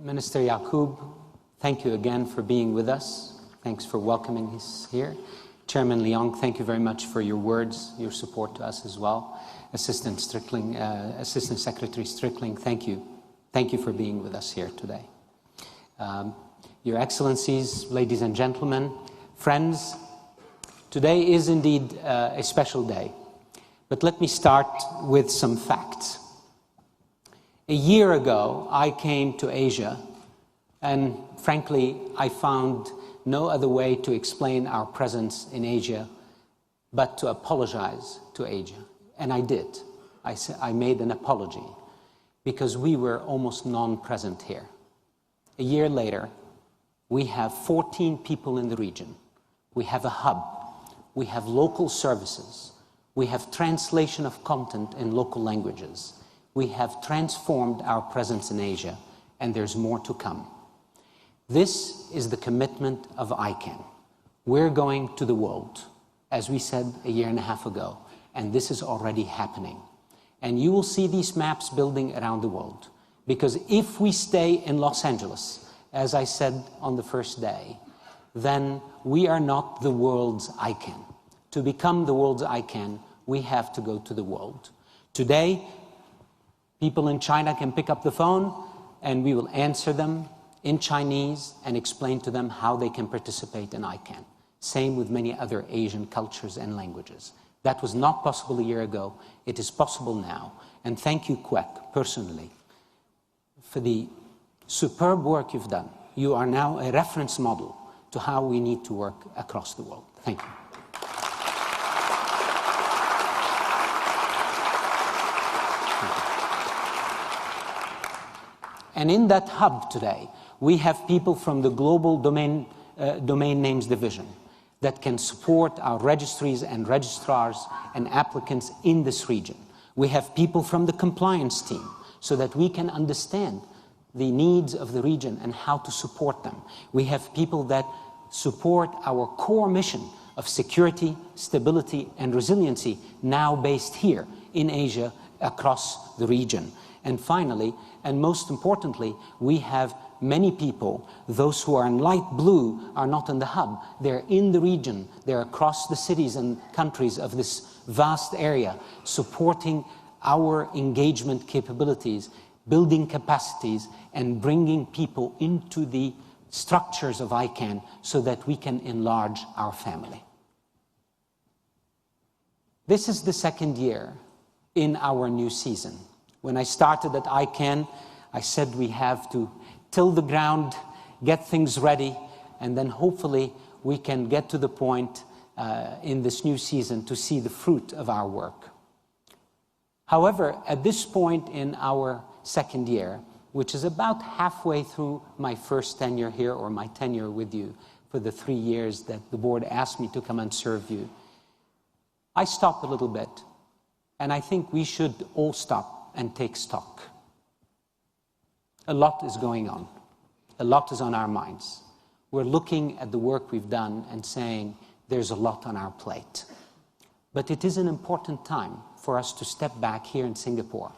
Minister Yaqub, thank you again for being with us. Thanks for welcoming us here. Chairman Leong, thank you very much for your words, your support to us as well. Assistant Secretary Strickling, thank you. Thank you for being with us here today. Your Excellencies, ladies and gentlemen, friends, today is indeed a special day. But let me start with some facts. A year ago, I came to Asia, and frankly, I found no other way to explain our presence in Asia but to apologize to Asia. And I did. I made an apology because we were almost non-present here. A year later, we have 14 people in the region. We have a hub. We have local services. We have translation of content in local languages. We have transformed our presence in Asia, and there's more to come. This is the commitment of ICANN. We're going to the world, as we said a year and a half ago, and this is already happening. And you will see these maps building around the world, because if we stay in Los Angeles, as I said on the first day, then we are not the world's ICANN. To become the world's ICANN, we have to go to the world. Today, people in China can pick up the phone and we will answer them in Chinese and explain to them how they can participate in ICANN. Same with many other Asian cultures and languages. That was not possible a year ago. It is possible now. And thank you, Kwek, personally, for the superb work you've done. You are now a reference model to how we need to work across the world. Thank you. And in that hub today, we have people from the Global Domain Names Division that can support our registries and registrars and applicants in this region. We have people from the compliance team so that we can understand the needs of the region and how to support them. We have people that support our core mission of security, stability, and resiliency, now based here in Asia across the region. And finally, and most importantly, we have many people. Those who are in light blue are not in the hub. They're in the region. They're across the cities and countries of this vast area, supporting our engagement capabilities, building capacities, and bringing people into the structures of ICANN so that we can enlarge our family. This is the second year in our new season. When I started at ICANN, I said we have to till the ground, get things ready, and then hopefully we can get to the point in this new season to see the fruit of our work. However, at this point in our second year, which is about halfway through my first tenure here, or my tenure with you for the 3 years that the board asked me to come and serve you, I stopped a little bit, and I think we should all stop and take stock. A lot is going on. A lot is on our minds. We're looking at the work we've done and saying there's a lot on our plate. But it is an important time for us to step back here in Singapore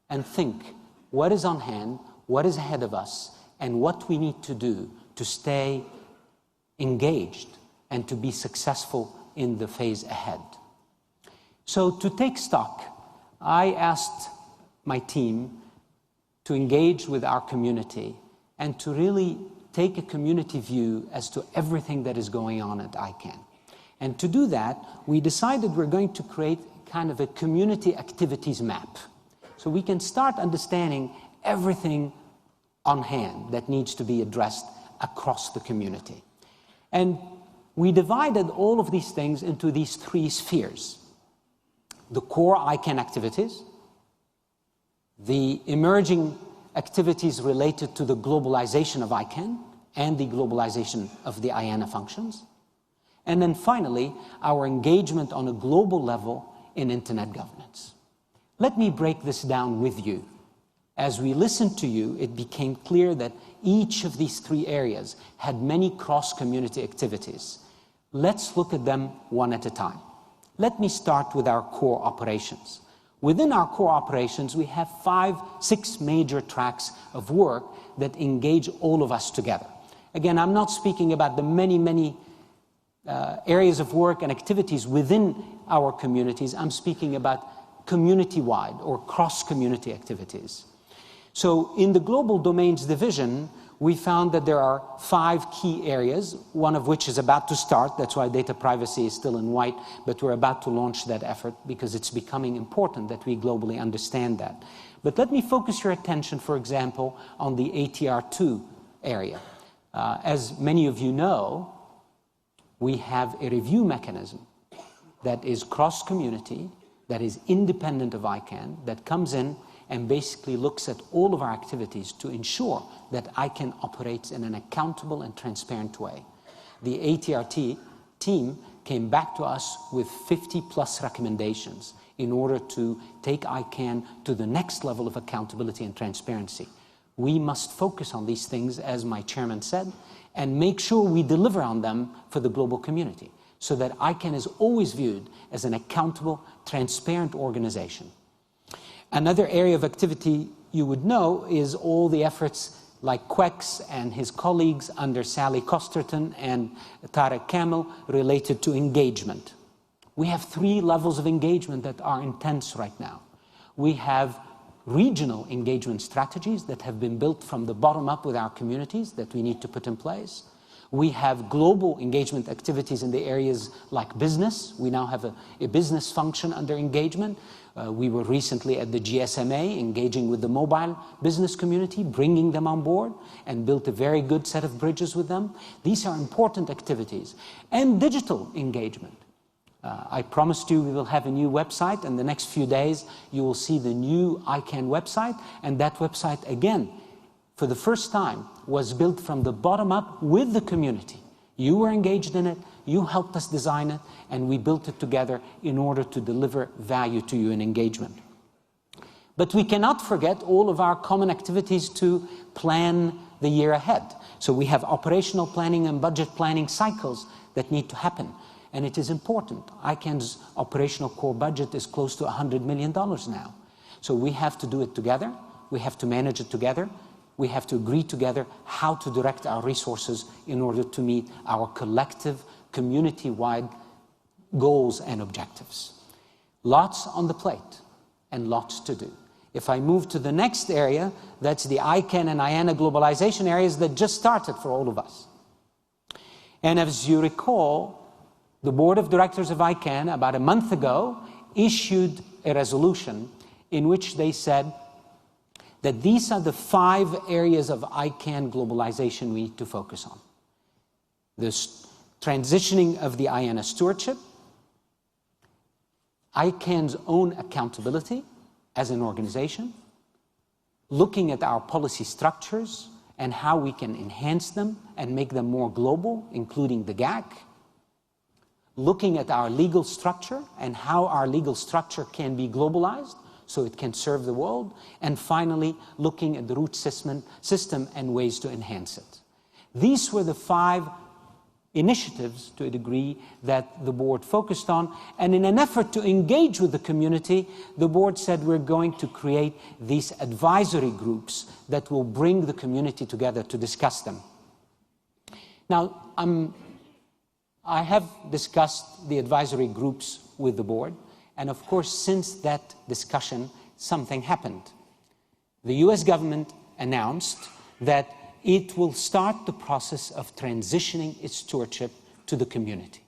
and think what is on hand, what is ahead of us, and what we need to do to stay engaged and to be successful in the phase ahead. So to take stock, I asked my team to engage with our community and to really take a community view as to everything that is going on at ICANN. And to do that, we decided we're going to create kind of a community activities map. So we can start understanding everything on hand that needs to be addressed across the community. And we divided all of these things into these 3 spheres. The core ICANN activities, the emerging activities related to the globalization of ICANN and the globalization of the IANA functions, and then finally, our engagement on a global level in internet governance. Let me break this down with you. As we listened to you, it became clear that each of these 3 areas had many cross-community activities. Let's look at them one at a time. Let me start with our core operations. Within our core operations, we have 5, 6 major tracks of work that engage all of us together. Again, I'm not speaking about the many areas of work and activities within our communities. I'm speaking about community-wide or cross-community activities. So in the Global Domains Division, we found that there are 5 key areas, one of which is about to start. That's why data privacy is still in white, but we're about to launch that effort because it's becoming important that we globally understand that. But let me focus your attention, for example, on the ATR2 area. As many of you know, we have a review mechanism that is cross-community, that is independent of ICANN, that comes in and basically looks at all of our activities to ensure that ICANN operates in an accountable and transparent way. The ATRT team came back to us with 50+ recommendations in order to take ICANN to the next level of accountability and transparency. We must focus on these things, as my chairman said, and make sure we deliver on them for the global community so that ICANN is always viewed as an accountable, transparent organization. Another area of activity you would know is all the efforts like Quex and his colleagues under Sally Costerton and Tarek Kamel related to engagement. We have 3 levels of engagement that are intense right now. We have regional engagement strategies that have been built from the bottom up with our communities that we need to put in place. We have global engagement activities in the areas like business. We now have a business function under engagement. We were recently at the GSMA engaging with the mobile business community, bringing them on board, and built a very good set of bridges with them. These are important activities. And digital engagement. I promised you we will have a new website. In the next few days, you will see the new ICANN website. And that website, again, for the first time, was built from the bottom up with the community. You were engaged in it, you helped us design it, and we built it together in order to deliver value to you in engagement. But we cannot forget all of our common activities to plan the year ahead. So we have operational planning and budget planning cycles that need to happen. And it is important. ICANN's operational core budget is close to $100 million now. So we have to do it together. We have to manage it together. We have to agree together how to direct our resources in order to meet our collective, community-wide goals and objectives. Lots on the plate and lots to do. If I move to the next area, that's the ICANN and IANA globalization areas that just started for all of us. And as you recall, the board of directors of ICANN about a month ago issued a resolution in which they said that these are the 5 areas of ICANN globalization we need to focus on. The transitioning of the IANA stewardship, ICANN's own accountability as an organization, looking at our policy structures and how we can enhance them and make them more global, including the GAC, looking at our legal structure and how our legal structure can be globalized so it can serve the world, and finally, looking at the root system and ways to enhance it. These were the 5 initiatives, to a degree, that the board focused on, and in an effort to engage with the community, the board said we're going to create these advisory groups that will bring the community together to discuss them. Now, I have discussed the advisory groups with the board, and of course, since that discussion, something happened. The US government announced that it will start the process of transitioning its stewardship to the community.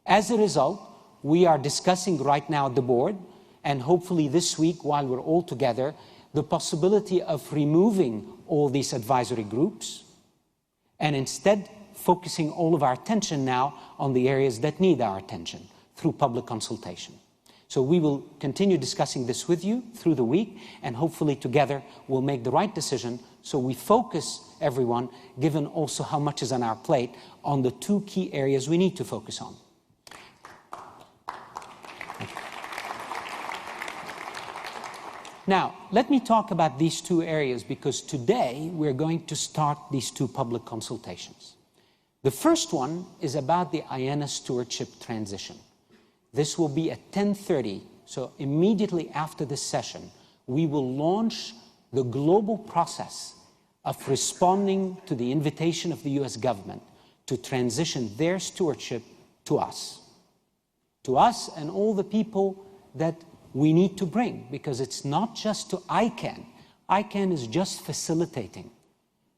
As a result, we are discussing right now at the board, and hopefully this week, while we're all together, the possibility of removing all these advisory groups, and instead focusing all of our attention now on the areas that need our attention through public consultation. So we will continue discussing this with you through the week, and hopefully together we'll make the right decision so we focus everyone, given also how much is on our plate, on the 2 key areas we need to focus on. Now, let me talk about these 2 areas because today we're going to start these 2 public consultations. The first one is about the IANA stewardship transition. This will be at 10:30 So immediately after this session, we will launch the global process of responding to the invitation of the US government to transition their stewardship to us and all the people that we need to bring, because it's not just to ICANN. ICANN is just facilitating,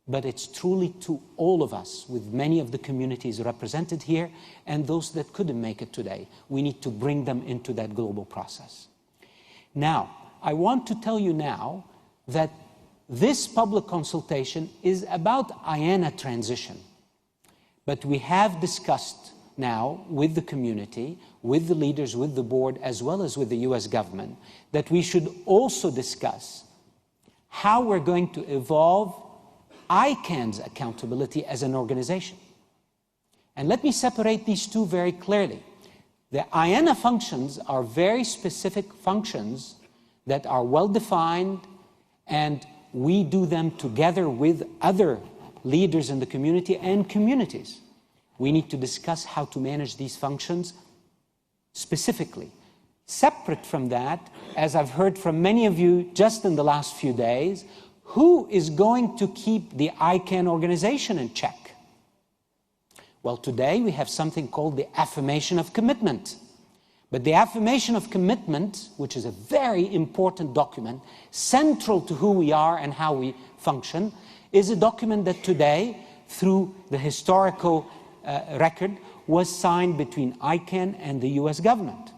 but it's truly to all of us, with many of the communities represented here and those that couldn't make it today. We need to bring them into that global process. Now, I want to tell you now that this public consultation is about IANA transition, but we have discussed now with the community, with the leaders, with the board, as well as with the US government, that we should also discuss how we're going to evolve ICANN's accountability as an organization. And let me separate these two very clearly. The IANA functions are very specific functions that are well-defined, and we do them together with other leaders in the community and communities. We need to discuss how to manage these functions specifically. Separate from that, as I've heard from many of you just in the last few days, who is going to keep the ICANN organization in check? Well, today we have something called the Affirmation of Commitment. But the Affirmation of Commitment, which is a very important document, central to who we are and how we function, is a document that today, through the historical record, was signed between ICANN and the US government.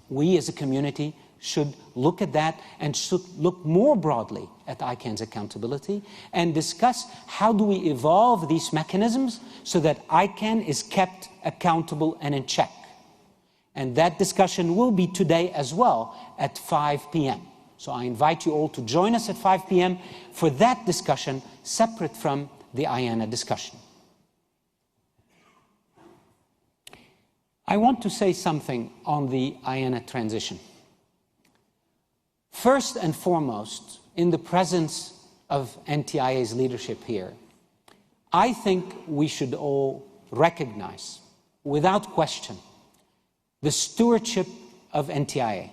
We as a community should look at that and should look more broadly at ICANN's accountability and discuss how do we evolve these mechanisms so that ICANN is kept accountable and in check. And that discussion will be today as well at 5 p.m. So I invite you all to join us at 5 p.m. for that discussion, separate from the IANA discussion. I want to say something on the IANA transition. First and foremost, in the presence of NTIA's leadership here, I think we should all recognize, without question, the stewardship of NTIA,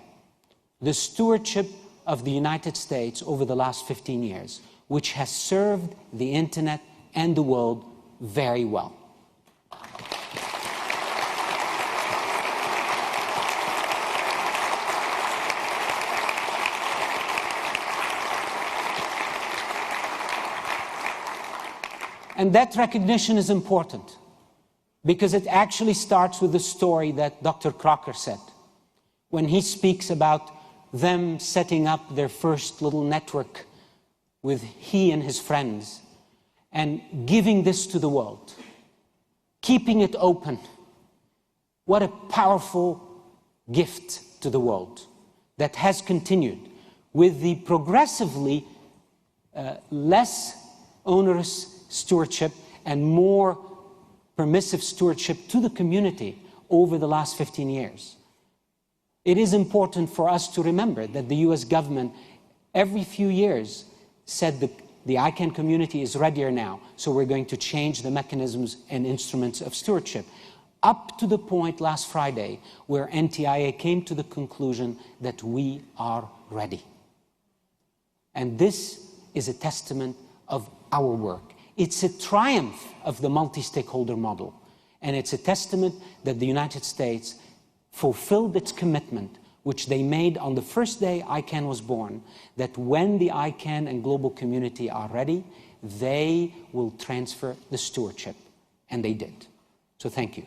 the stewardship of the United States over the last 15 years, which has served the internet and the world very well. And that recognition is important because it actually starts with the story that Dr. Crocker said when he speaks about them setting up their first little network with he and his friends and giving this to the world, keeping it open. What a powerful gift to the world that has continued with the progressively less onerous stewardship and more permissive stewardship to the community over the last 15 years. It is important for us to remember that the US government every few years said that the ICANN community is readier now, so we're going to change the mechanisms and instruments of stewardship, up to the point last Friday where NTIA came to the conclusion that we are ready. And this is a testament of our work. It's a triumph of the multi-stakeholder model, and it's a testament that the United States fulfilled its commitment, which they made on the first day ICANN was born, that when the ICANN and global community are ready, they will transfer the stewardship, and they did. So thank you.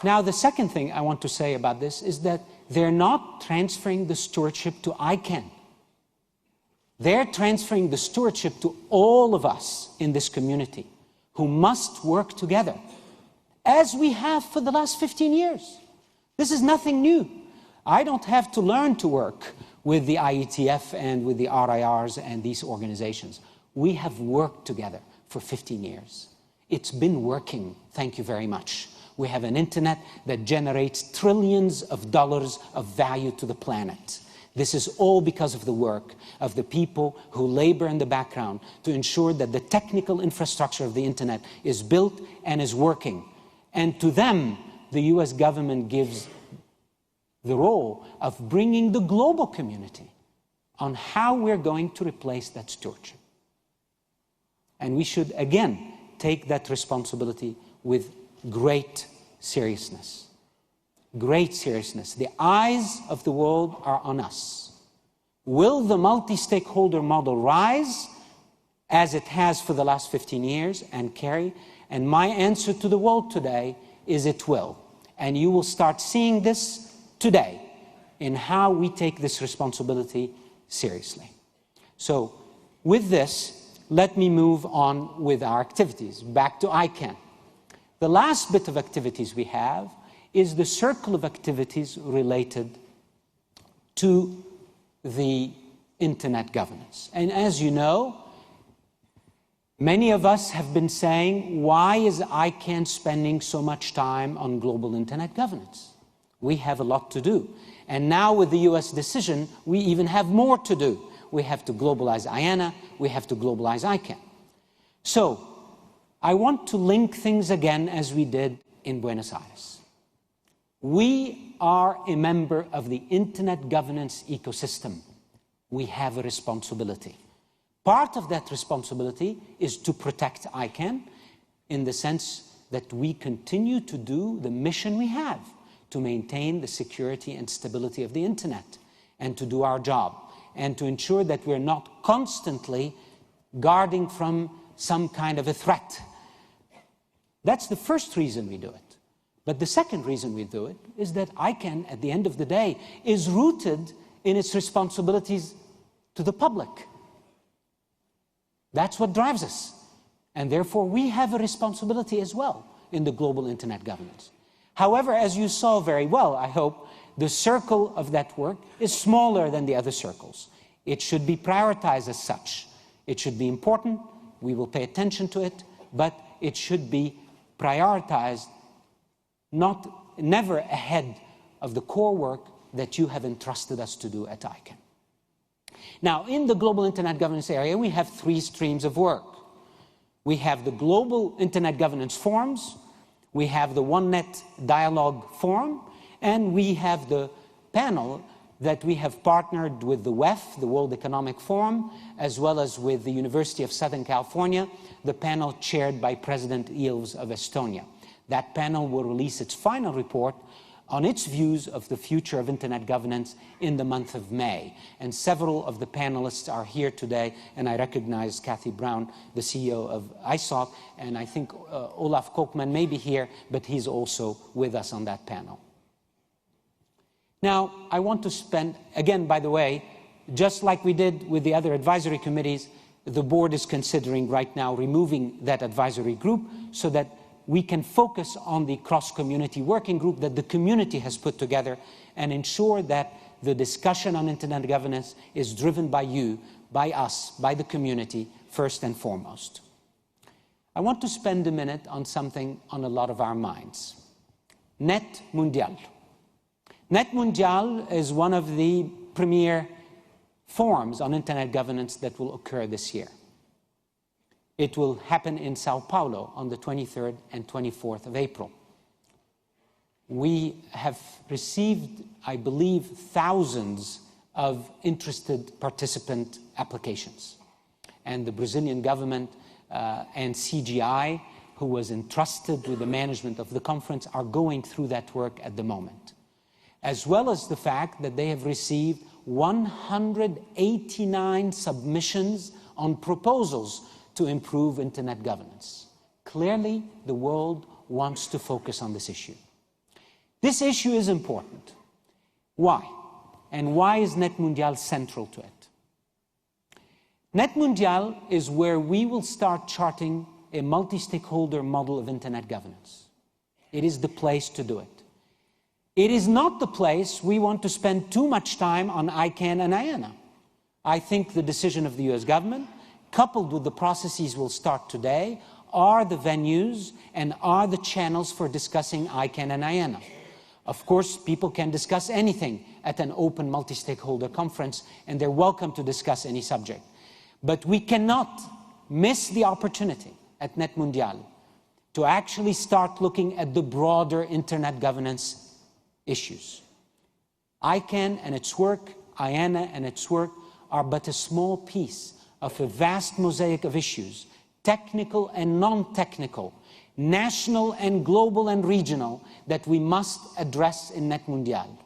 Now, the second thing I want to say about this is that they're not transferring the stewardship to ICANN. They're transferring the stewardship to all of us in this community who must work together, as we have for the last 15 years. This is nothing new. I don't have to learn to work with the IETF and with the RIRs and these organizations. We have worked together for 15 years. It's been working, thank you very much. We have an internet that generates trillions of dollars of value to the planet. This is all because of the work of the people who labor in the background to ensure that the technical infrastructure of the internet is built and is working. And to them, the US government gives the role of bringing the global community on how we're going to replace that stewardship. And we should, again, take that responsibility with great seriousness. Great seriousness. The eyes of the world are on us. Will the multi-stakeholder model rise as it has for the last 15 years and carry? And my answer to the world today is it will. And you will start seeing this today in how we take this responsibility seriously. So with this, let me move on with our activities. Back to ICANN. The last bit of activities we have is the circle of activities related to the internet governance. And as you know, many of us have been saying, why is ICANN spending so much time on global internet governance? We have a lot to do. And now with the US decision, we even have more to do. We have to globalize IANA, we have to globalize ICANN. So, I want to link things again as we did in Buenos Aires. We are a member of the internet governance ecosystem. We have a responsibility. Part of that responsibility is to protect ICANN in the sense that we continue to do the mission we have to maintain the security and stability of the internet and to do our job and to ensure that we're not constantly guarding from some kind of a threat. That's the first reason we do it. But the second reason we do it is that ICANN, at the end of the day, is rooted in its responsibilities to the public. That's what drives us. And therefore, we have a responsibility as well in the global internet governance. However, as you saw very well, I hope, the circle of that work is smaller than the other circles. It should be prioritized as such. It should be important. We will pay attention to it, but it should be prioritized never ahead of the core work that you have entrusted us to do at ICANN. Now, in the global internet governance area, we have three streams of work. We have the global internet governance forums, we have the OneNet dialogue forum, and we have the panel that we have partnered with the WEF, the World Economic Forum, as well as with the University of Southern California, the panel chaired by President Ilves of Estonia. That panel will release its final report on its views of the future of internet governance in the month of May. And several of the panelists are here today, and I recognize Kathy Brown, the CEO of ISOC, and I think Olaf Kolkman may be here, but he's also with us on that panel. Now, I want to spend, again, by the way, just like we did with the other advisory committees, the board is considering right now removing that advisory group so that we can focus on the cross-community working group that the community has put together and ensure that the discussion on internet governance is driven by you, by us, by the community, first and foremost. I want to spend a minute on something on a lot of our minds. Net Mundial. Net Mundial is one of the premier forums on internet governance that will occur this year. It will happen in Sao Paulo on the 23rd and 24th of April. We have received, I believe, thousands of interested participant applications. And the Brazilian government and CGI, who was entrusted with the management of the conference, are going through that work at the moment. As well as the fact that they have received 189 submissions on proposals to improve internet governance. Clearly, the world wants to focus on this issue. This issue is important. Why? And why is Net Mundial central to it? Net Mundial is where we will start charting a multi-stakeholder model of internet governance. It is the place to do it. It is not the place we want to spend too much time on ICANN and IANA. I think the decision of the US government, coupled with the processes we'll start today, are the venues and are the channels for discussing ICANN and IANA. Of course, people can discuss anything at an open multi-stakeholder conference, and they're welcome to discuss any subject. But we cannot miss the opportunity at Net Mundial to actually start looking at the broader internet governance issues. ICANN and its work, IANA and its work, are but a small piece of a vast mosaic of issues, technical and non-technical, national and global and regional, that we must address in Net Mundial.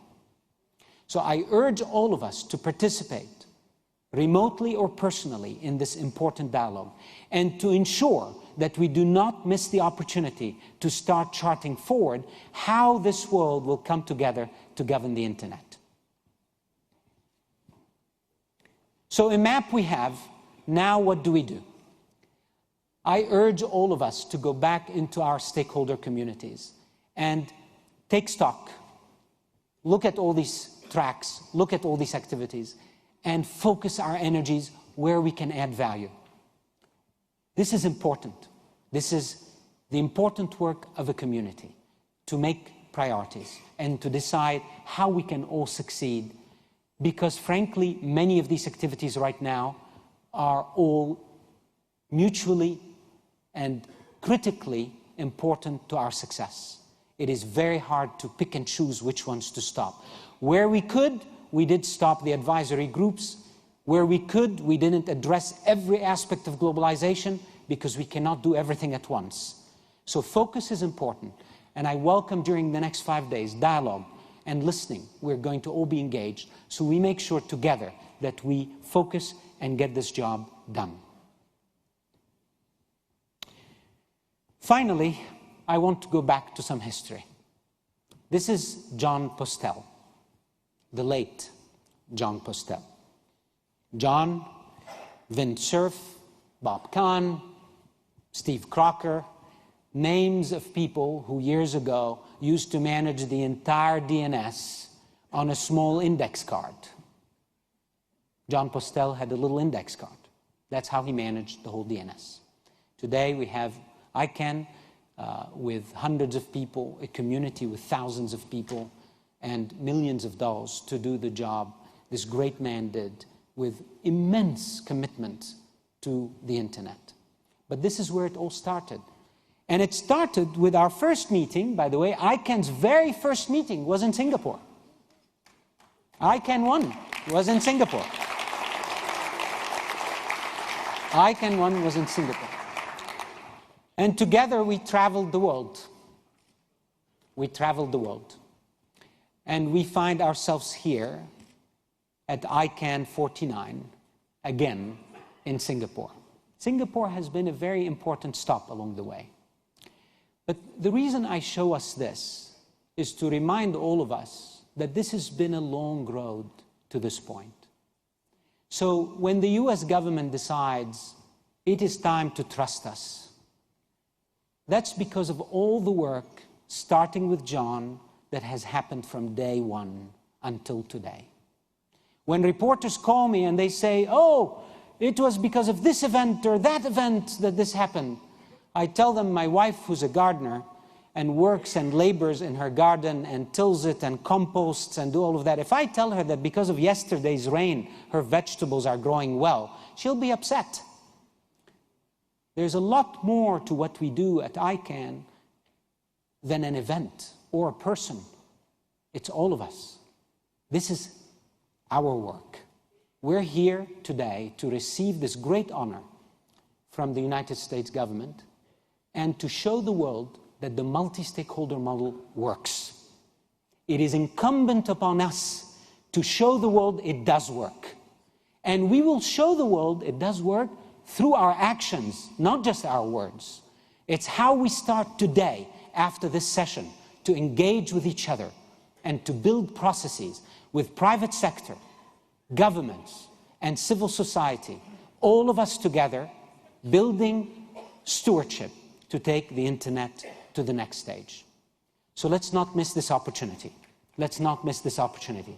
So I urge all of us to participate, remotely or personally, in this important dialogue, and to ensure that we do not miss the opportunity to start charting forward how this world will come together to govern the internet. So a map we have. Now what do we do? I urge all of us to go back into our stakeholder communities and take stock, look at all these tracks, look at all these activities, and focus our energies where we can add value. This is important. This is the important work of a community, to make priorities and to decide how we can all succeed, because frankly, many of these activities right now are all mutually and critically important to our success. It is very hard to pick and choose which ones to stop. Where we could, we did stop the advisory groups. Where we could, we didn't address every aspect of globalization, because we cannot do everything at once. So focus is important, and I welcome during the next 5 days dialogue and listening. We're going to all be engaged, so we make sure together that we focus and get this job done. Finally, I want to go back to some history. This is John Postel, the late John Postel. John, Vint Cerf, Bob Kahn, Steve Crocker, names of people who years ago used to manage the entire DNS on a small index card. John Postel had a little index card. That's how he managed the whole DNS. Today we have ICANN with hundreds of people, a community with thousands of people, and millions of dollars to do the job this great man did with immense commitment to the internet. But this is where it all started. And it started with our first meeting. By the way, ICANN's very first meeting was in Singapore. ICANN1 was in Singapore. ICANN1 was in Singapore. And together we traveled the world. We traveled the world. And we find ourselves here at ICANN49, again in Singapore. Singapore has been a very important stop along the way. But the reason I show us this is to remind all of us that this has been a long road to this point. So when the US government decides it is time to trust us, that's because of all the work, starting with John, that has happened from day one until today. When reporters call me and they say, oh, it was because of this event or that event that this happened, I tell them my wife, who's a gardener and works and labors in her garden and tills it and composts and do all of that, if I tell her that because of yesterday's rain her vegetables are growing well, she'll be upset. There's a lot more to what we do at ICANN than an event or a person. It's all of us. This is our work. We're here today to receive this great honor from the United States government and to show the world that the multi-stakeholder model works. It is incumbent upon us to show the world it does work. And we will show the world it does work through our actions, not just our words. It's how we start today, after this session, to engage with each other and to build processes with private sector, governments, and civil society, all of us together, building stewardship to take the internet to the next stage. So let's not miss this opportunity. Let's not miss this opportunity.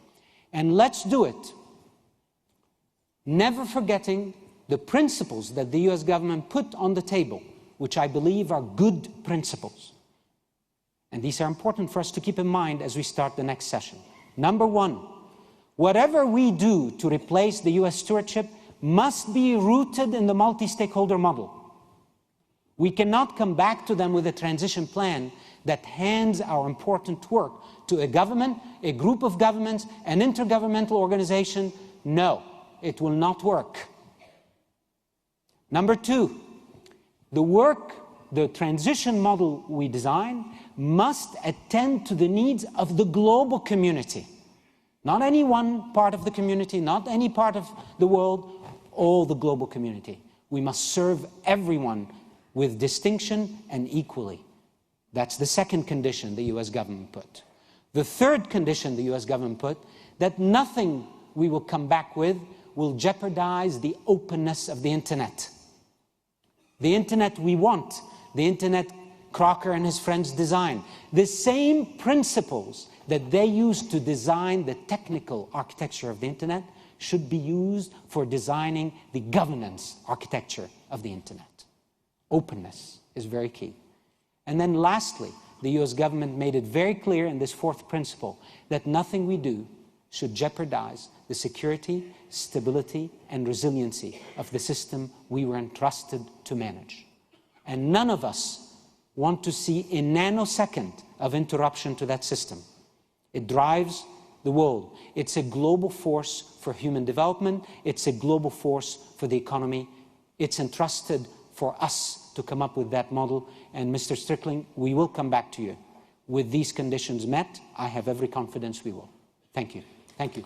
And let's do it never forgetting the principles that the US government put on the table, which I believe are good principles. And these are important for us to keep in mind as we start the next session. Number one, whatever we do to replace the US stewardship must be rooted in the multi-stakeholder model. We cannot come back to them with a transition plan that hands our important work to a government, a group of governments, an intergovernmental organization. No, it will not work. Number two, the transition model we design must attend to the needs of the global community. Not any one part of the community, not any part of the world, all the global community. We must serve everyone with distinction and equally. That's the second condition the US government put. The third condition the US government put, that nothing we will come back with will jeopardize the openness of the internet. The internet we want, the internet Crocker and his friends designed, the same principles that they used to design the technical architecture of the internet should be used for designing the governance architecture of the internet. Openness is very key. And then lastly, the US government made it very clear in this fourth principle that nothing we do should jeopardize the security, stability, and resiliency of the system we were entrusted to manage. And none of us want to see a nanosecond of interruption to that system. It drives the world. It's a global force for human development. It's a global force for the economy. It's entrusted for us to come up with that model. And Mr. Strickling, we will come back to you. With these conditions met, I have every confidence we will. Thank you. Thank you.